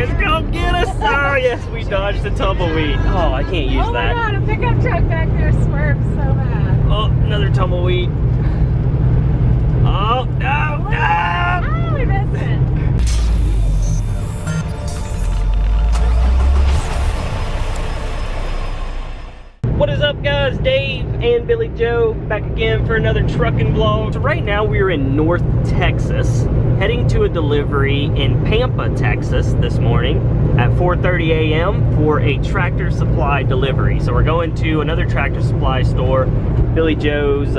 It's gonna get us. Oh, yes, we dodged the tumbleweed. Oh, I can't use that. Oh my god, a pickup truck back there swerved so bad. Oh, another tumbleweed. Oh, no, no! Oh, we missed it. What is up, guys? Dave and Billy Joe back again for another trucking vlog. So right now we're in North Texas, heading to a delivery in Pampa, Texas this morning at 4:30 a.m. for a Tractor Supply delivery. So we're going to another Tractor Supply store, Billy Joe's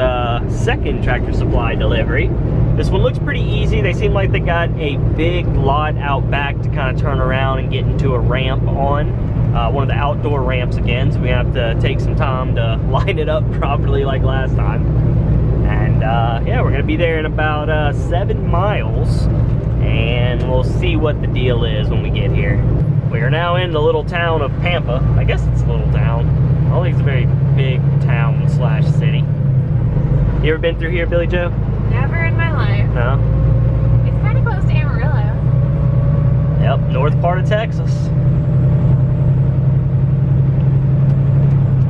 second Tractor Supply delivery. This one looks pretty easy. They seem like they got a big lot out back to kind of turn around and get into a ramp on. One of the outdoor ramps again, so we have to take some time to line it up properly like last time. And yeah, we're gonna be there in about 7 miles, and we'll see what the deal is when we get here. We are now in the little town of Pampa. I guess it's a little town. I don't think it's a very big town slash city. You ever been through here, Billy Joe? Never in my life. No? It's kind of close to Amarillo. Yep, north part of Texas.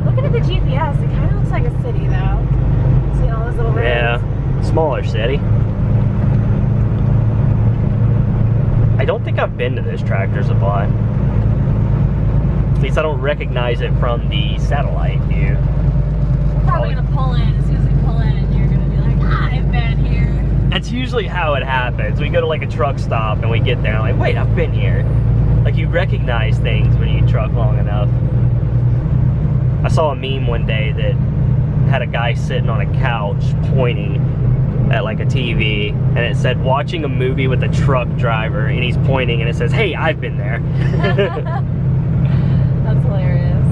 Looking at the GPS, it kind of looks like a city though. See all those little roads? Yeah, smaller city. I don't think I've been to this Tractor Supply. At least I don't recognize it from the satellite view. We're probably gonna pull in. As soon as we pull in, you're gonna be like, I've been here. That's usually how it happens. We go to like a truck stop and we get there and like, wait, I've been here. Like, you recognize things when you truck long enough. I saw a meme one day that had a guy sitting on a couch pointing at like a TV, and it said watching a movie with a truck driver, and he's pointing and it says, hey, I've been there. That's hilarious.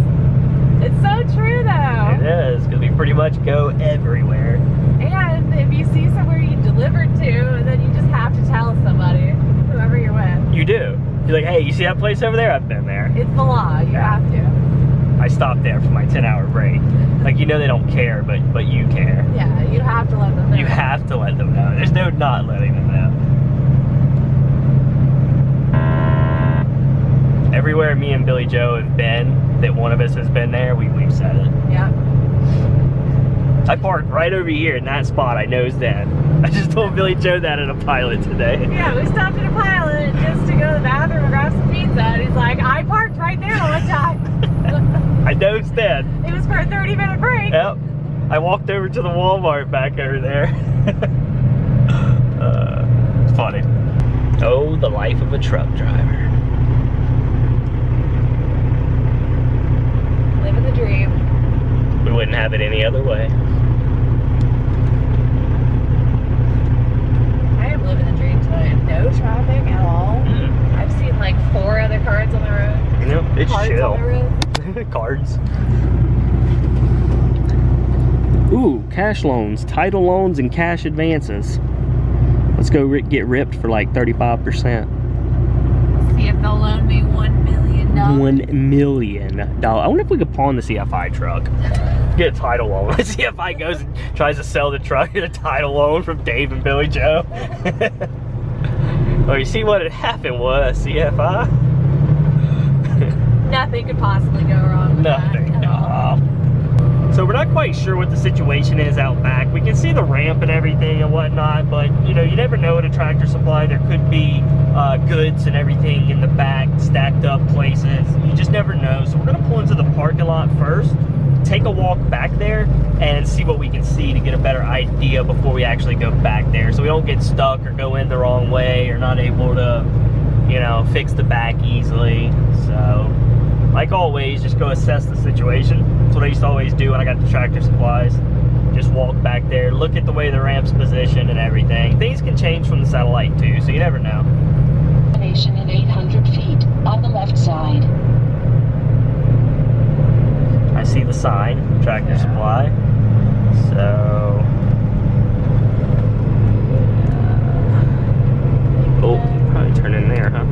It's so true though. It is, because we pretty much go everywhere. And if you see somewhere you delivered to, then you just have to tell somebody, whoever you're with. You do. You're like, hey, you see that place over there? I've been there. It's the law, you have to. I stopped there for my 10-hour break. Like, you know they don't care, but you care. Yeah, you have to let them know. You have to let them know. There's no not letting them know. Everywhere me and Billy Joe have been, that one of us has been there, we've said it. Yeah. I parked right over here in that spot I nosed in. I just told Billy Joe that in a pilot today. Yeah, we stopped at a pilot just to go to the bathroom and grab some pizza, and he's like, I parked right there one time. I nosed in. It was for a 30-minute break. Yep. I walked over to the Walmart back over there. It's funny. Oh, the life of a truck driver. Living the dream. We wouldn't have it any other way. I am living the dream today. No traffic at all. I've seen like 4 other cars on the road. You know, it's Cards chill. on the road. Cards. Ooh, cash loans, title loans, and cash advances. Let's go get ripped for like 35%. See if they'll loan me $1 million. $1 million. I wonder if we could pawn the CFI truck. Get a title loan. CFI goes and tries to sell the truck, get a title loan from Dave and Billy Joe. Well, you see what had happened was CFI. Nothing could possibly go wrong with Nothing. that at all. So we're not quite sure what the situation is out back. We can see the ramp and everything and whatnot, but you know, you never know at a Tractor Supply. There could be goods and everything in the back, stacked up places. You just never know. So we're gonna pull into the parking lot first, take a walk back there, and see what we can see to get a better idea before we actually go back there, so we don't get stuck or go in the wrong way or not able to, you know, fix the back easily. So, like always, just go assess the situation. That's what I used to always do when I got the Tractor Supplies. Just walk back there, look at the way the ramp's positioned and everything. Things can change from the satellite too, so you never know. Destination in 800 feet on the left side. I see the sign, Tractor Supply. So, oh, probably turn in there, huh?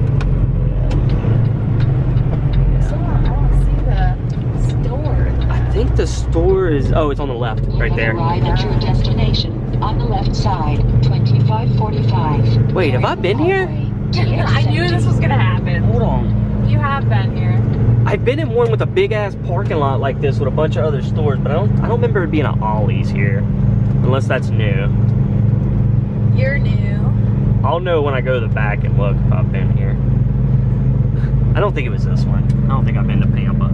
I think the store is, oh, it's on the left, right there. Arrive at your destination on the left side, 2545. Wait, have I been here? I knew this was gonna happen. Hold on. I've been in one with a big ass parking lot like this with a bunch of other stores, but I don't remember it being an Ollie's here, unless that's new. You're new. I'll know when I go to the back and look if I've been here. I don't think it was this one. I don't think I've been to Pampa.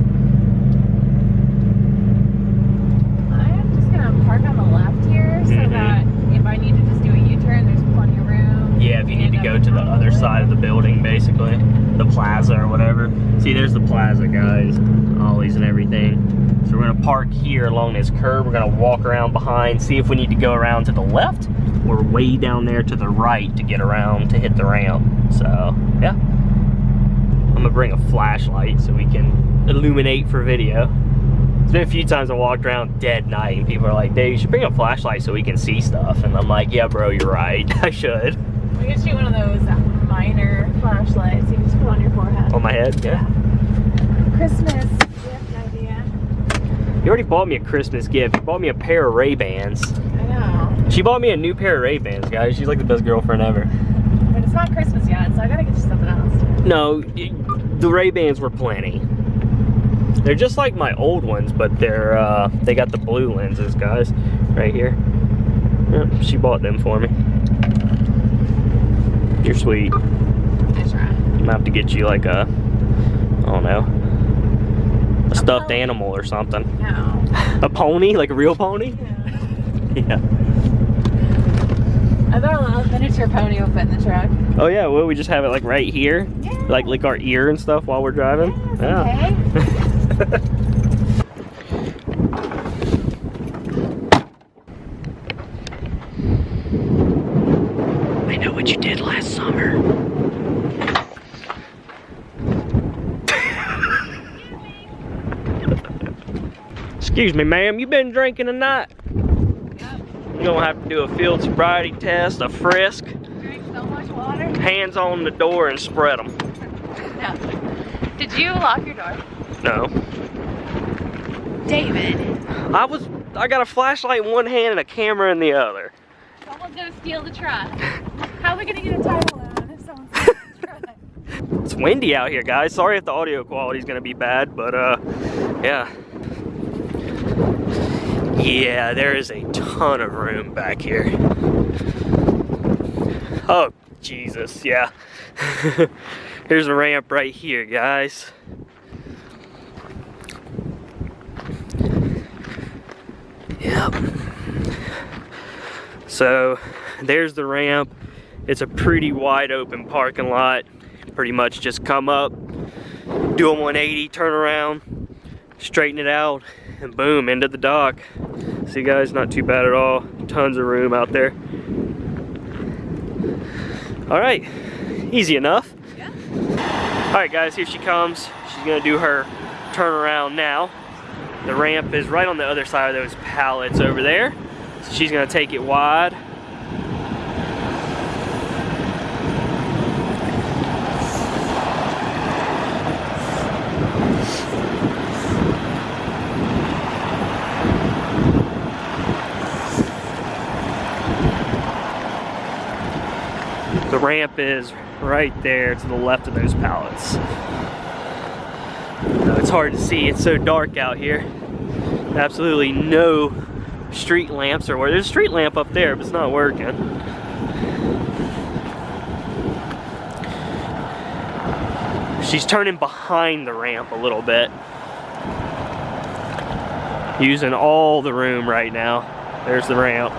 I'm just gonna park on the left here so that if I need to just do a U-turn, there's plenty of room. Yeah, if you need to go to the other side of the building, basically. The plaza or whatever. See, there's the plaza, guys. Ollie's and everything. So we're gonna park here along this curb. We're gonna walk around behind, see if we need to go around to the left or way down there to the right to get around to hit the ramp. So, yeah. I'm gonna bring a flashlight so we can illuminate for video. There's been a few times I walked around dead night and people are like, Dave, you should bring a flashlight so we can see stuff. And I'm like, yeah, bro, you're right. I should. We could shoot one of those minor flashlights you can just put on your forehead. On my head, yeah. Christmas gift idea. You already bought me a Christmas gift. You bought me a pair of Ray-Bans. I know. She bought me a new pair of Ray-Bans, guys. She's like the best girlfriend ever. But it's not Christmas yet, so I gotta get you something else. No, the Ray-Bans were plenty. They're just like my old ones, but they're they got the blue lenses, guys, right here. Yep, she bought them for me. You're sweet. I try. I'm gonna have to get you like a, I don't know, a stuffed animal or something. No. A pony, like a real pony? Yeah. Yeah. I thought a little miniature pony will fit in the truck. Oh yeah, well we just have it like right here, Yeah. like lick our ear and stuff while we're driving. Yeah, Yeah. okay. I know what you did last summer. Excuse me, ma'am, you been drinking tonight? You're gonna have to do a field sobriety test, a frisk, Drink so much water. hands on the door and spread them. No. Did you lock your door? No. David. I got a flashlight in one hand and a camera in the other. Someone's gonna steal the truck. How are we gonna get a title on if someone steals the truck? It's windy out here, guys. Sorry if the audio quality is gonna be bad, but yeah. Yeah, there is a ton of room back here. Oh, Jesus, yeah. Here's a ramp right here, guys. Yep. So, there's the ramp. It's a pretty wide open parking lot. Pretty much just come up, do a 180, turn around, straighten it out, and boom, into the dock. See guys, not too bad at all. Tons of room out there. All right, easy enough. Yeah. All right guys, here she comes. She's gonna do her turnaround now. The ramp is right on the other side of those pallets over there. So she's gonna take it wide. The ramp is right there to the left of those pallets. It's hard to see, it's so dark out here. Absolutely no street lamps or where. There's a street lamp up there, but it's not working. She's turning behind the ramp a little bit. Using all the room right now. There's the ramp.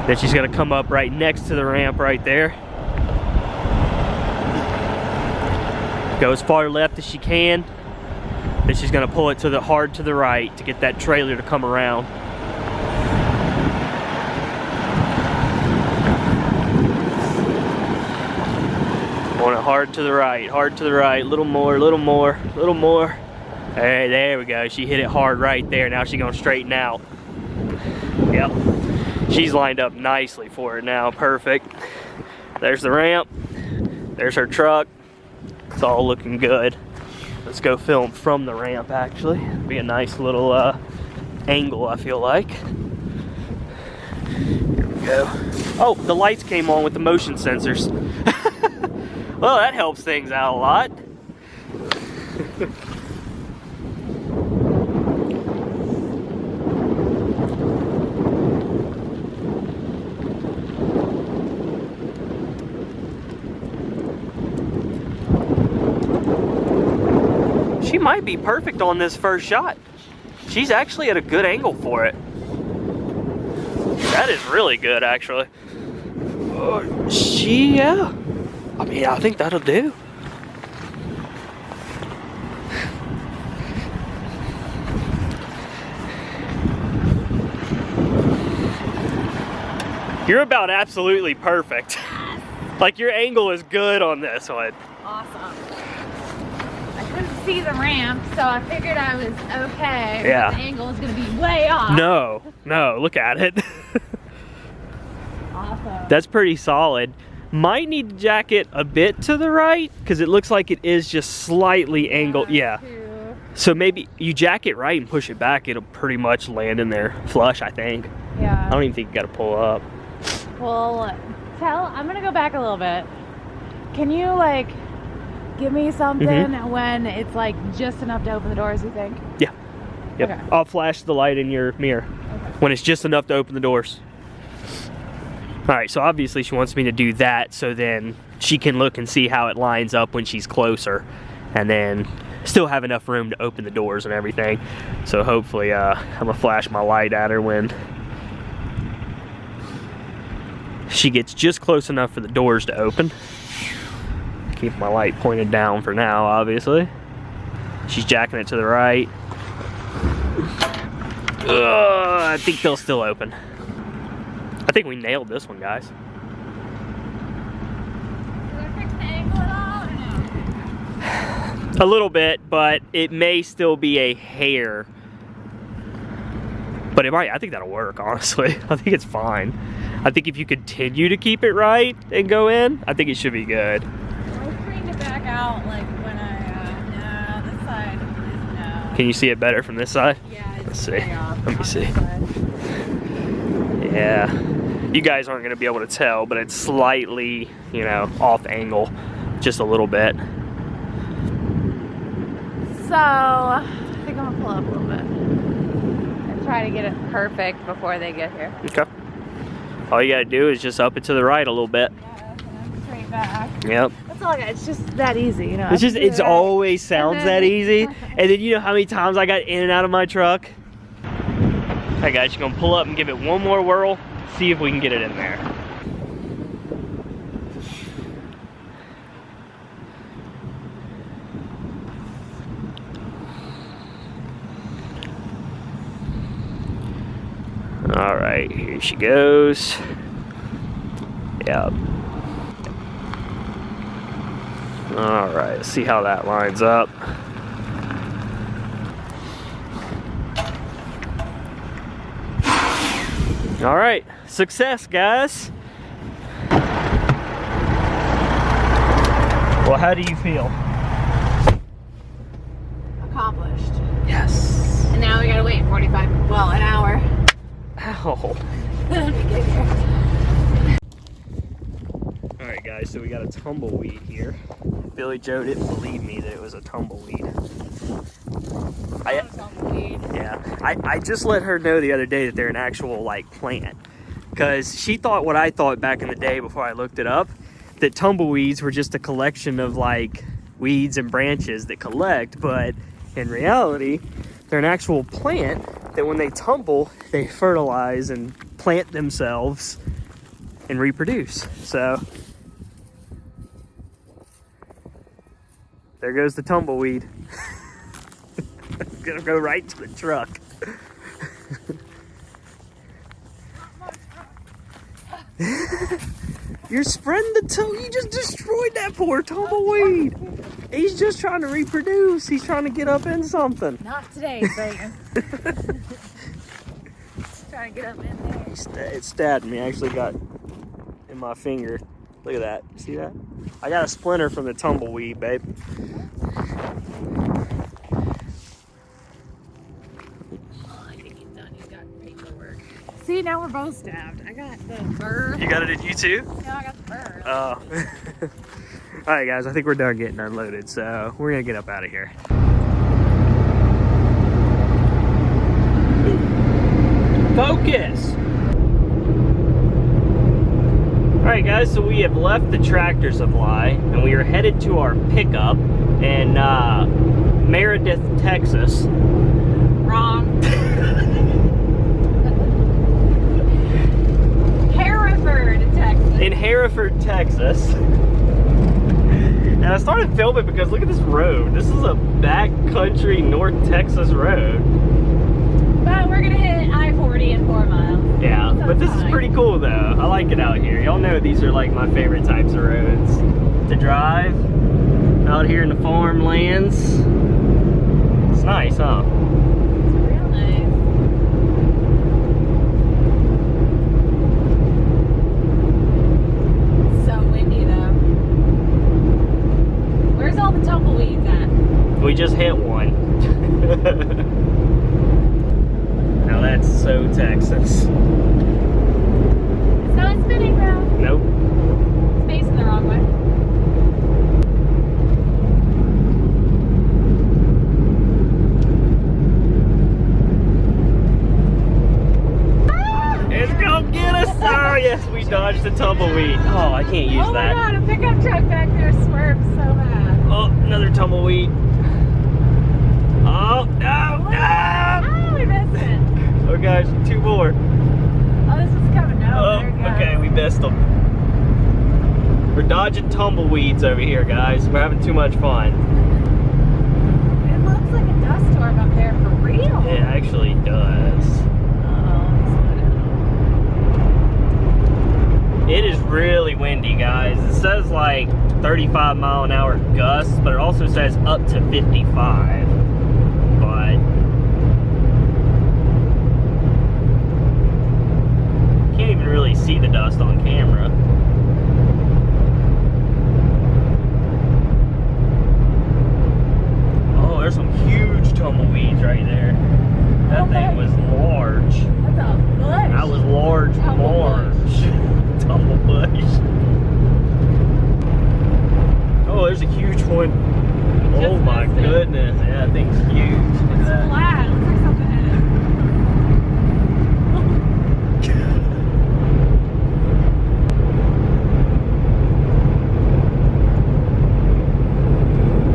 Then she's gonna come up right next to the ramp right there. Go as far left as she can. Then she's gonna pull it to the hard to the right to get that trailer to come around. Want it hard to the right, a little more, a little more, a little more. Hey, there we go. She hit it hard right there. Now she's gonna straighten out. Yep. She's lined up nicely for it now. Perfect. There's the ramp. There's her truck. It's all looking good. Let's go film from the ramp, actually. Be a nice little angle, I feel like. Here we go. Oh, the lights came on with the motion sensors. Well, that helps things out a lot. She might be perfect on this first shot. She's actually at a good angle for it. That is really good, actually. Yeah. I mean, I think that'll do. You're about absolutely perfect. Like, your angle is good on this one. Awesome. I couldn't see the ramp, so I figured I was okay. Yeah. The angle is going to be way off. No, look at it. Awesome. That's pretty solid. Might need to jack it a bit to the right because it looks like it is just slightly angled. Yeah. So maybe you jack it right and push it back, it'll pretty much land in there flush, I think. Yeah. I don't even think you got to pull up. Well, I'm going to go back a little bit. Can you, like, give me something when it's, like, just enough to open the doors, you think? Yeah. Yep. Okay. I'll flash the light in your mirror when it's just enough to open the doors. All right, so obviously she wants me to do that so then she can look and see how it lines up when she's closer and then still have enough room to open the doors and everything. So hopefully I'm gonna flash my light at her when she gets just close enough for the doors to open. Keep my light pointed down for now, obviously. She's jacking it to the right. I think they'll still open. I think we nailed this one, guys. Did I fix the angle at all or no? A little bit, but it may still be a hair. But it might, I think that'll work, honestly. I think it's fine. I think if you continue to keep it right and go in, I think it should be good. I screened it back out like when no, this side is no. Can you see it better from this side? Yeah, it's Let's see. way off Let me on see. this side. Yeah. You guys aren't going to be able to tell, but it's slightly, you know, off angle. Just a little bit. So, I think I'm going to pull up a little bit and try to get it perfect before they get here. Okay. All you got to do is just up it to the right a little bit. Yeah, and then straight back. Yep. That's all I got. It's just that easy, you know. It's just, it's always sounds And then- that easy. And then you know how many times I got in and out of my truck? Alright guys, you're gonna pull up and give it one more whirl, see if we can get it in there. Alright, here she goes. Yep. Alright, let's see how that lines up. All right, success, guys. Well, how do you feel? Accomplished. Yes. And now we gotta wait an hour. Ow. to get here. All right, guys, so we got a tumbleweed here. Billy Joe didn't believe me that it was a tumbleweed. I just let her know the other day that they're an actual like plant, because she thought what I thought back in the day before I looked it up, that tumbleweeds were just a collection of like weeds and branches that collect, but in reality they're an actual plant that when they tumble they fertilize and plant themselves and reproduce. So there goes the tumbleweed. Gonna go right to the truck. You're spreading the you just destroyed that poor tumbleweed. He's just trying to reproduce. He's trying to get up in something. Not today, Satan. Trying to get up in there. It stabbed me. I actually got in my finger. Look at that. See that? I got a splinter from the tumbleweed, babe. See, now we're both stabbed. I got the burr. You got it at you too? No, I got the burr. Oh. All right, guys, I think we're done getting unloaded, so we're gonna get up out of here. Focus! All right, guys, so we have left the Tractor Supply and we are headed to our pickup in Meredith, Texas. Wrong. Hereford, Texas. In Hereford, Texas. And I started filming because look at this road. This is a backcountry North Texas road. But we're gonna hit I-40 in 4 miles. Yeah, So but this fine. is pretty cool though. I like it out here. Y'all know these are like my favorite types of roads to drive out here in the farmlands. It's nice, huh? Real nice. So windy though. Where's all the tumbleweeds at? We just hit one. Now that's so Texas. It's not spinning though. Nope. It's facing the wrong way. It's gonna get us! Oh yes, we dodged the tumbleweed. Oh, I can't use Oh my that. god, a pickup truck back there swerved so bad. Oh, another tumbleweed. Oh, no, no! Oh, we missed it. Oh gosh, 2 more. Oh, this is coming down. Oh, There it goes. okay, we missed them. We're dodging tumbleweeds over here, guys. We're having too much fun. It looks like a dust storm up there for real. It actually does. It is really windy, guys. It says like 35-mile-an-hour gusts, but it also says up to 55. But can't even really see the dust on camera. Oh, there's some huge tumbleweeds right there. That thing was large. That's a bush. That was large Tumble marsh. Tumble bush. Oh, there's a huge one. Oh my missed it. goodness. Yeah, that thing's huge. Look at It's that. flat. It looks like something in it.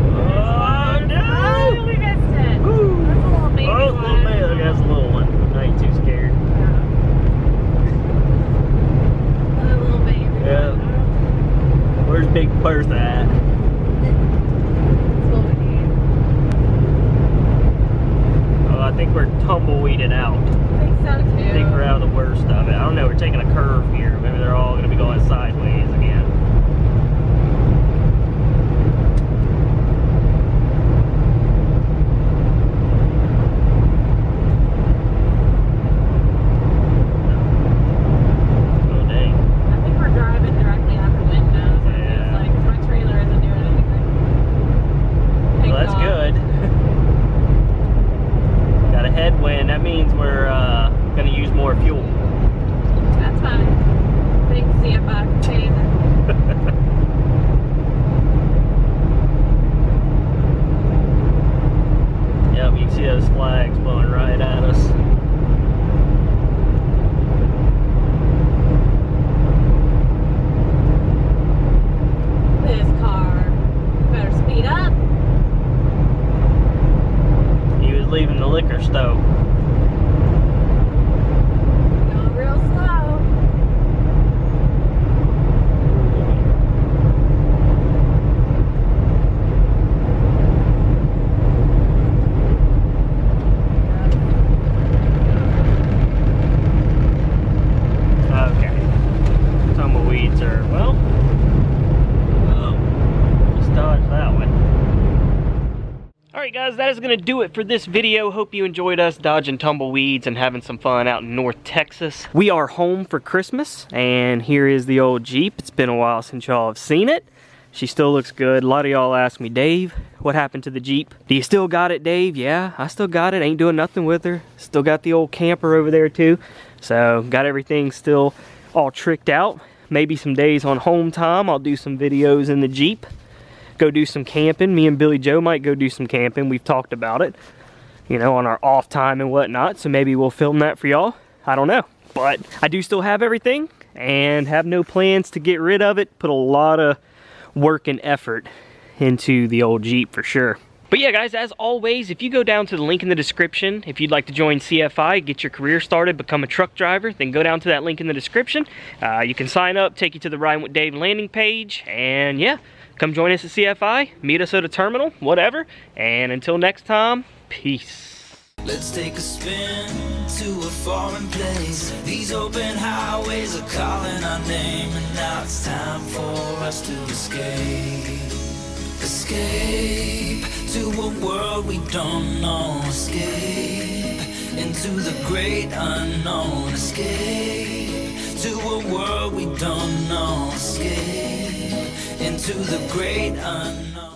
Oh no! Oh, we missed it. Woo. That's a little baby Oh, one. little man. Look, that's a little one. I ain't too scared. Another little baby Yeah. one. Where's Big Bertha at? That's what we need. Oh, I think we're tumbleweeded out. I think so too. I think we're out of the worst of it. I don't know. We're taking a curve here. Maybe they're all going to be going sideways again. Oh, dang. I think we're driving directly out the windows. Yeah. It's like my trailer isn't doing anything. Well, that's good. Got a headwind. That means we're going to use more fuel. That's fine. Big CFI container. Yep, you can see those flags blowing right at us. This car. Better speed up. He was leaving the liquor store. Going real slow. Okay. Tumbleweeds are, well, just dodge that one. Alright guys, that is going to do it for this video. Hope you enjoyed us dodging tumbleweeds and having some fun out in North Texas. We are home for Christmas, and here is the old Jeep. It's been a while since y'all have seen it. She still looks good. A lot of y'all ask me, Dave, what happened to the Jeep? Do you still got it, Dave? Yeah, I still got it. Ain't doing nothing with her. Still got the old camper over there too. So got everything still all tricked out. Maybe some days on home time I'll do some videos in the Jeep. go do some camping. Me and Billy Joe might go do some camping. We've talked about it, you know, on our off time and whatnot. So maybe we'll film that for y'all. I don't know. But I do still have everything and have no plans to get rid of it. Put a lot of work and effort into the old Jeep for sure. But yeah, guys, as always, if you go down to the link in the description, if you'd like to join CFI, get your career started, become a truck driver, then go down to that link in the description. You can sign up, take you to the Riding with Dave landing page, and yeah, come join us at CFI, meet us at a terminal, whatever. And until next time, peace. Let's take a spin to a foreign place. These open highways are calling our name, and now it's time for us to escape. Escape to a world we don't know. Escape into the great unknown. Escape to a world we don't know. Escape into the great unknown.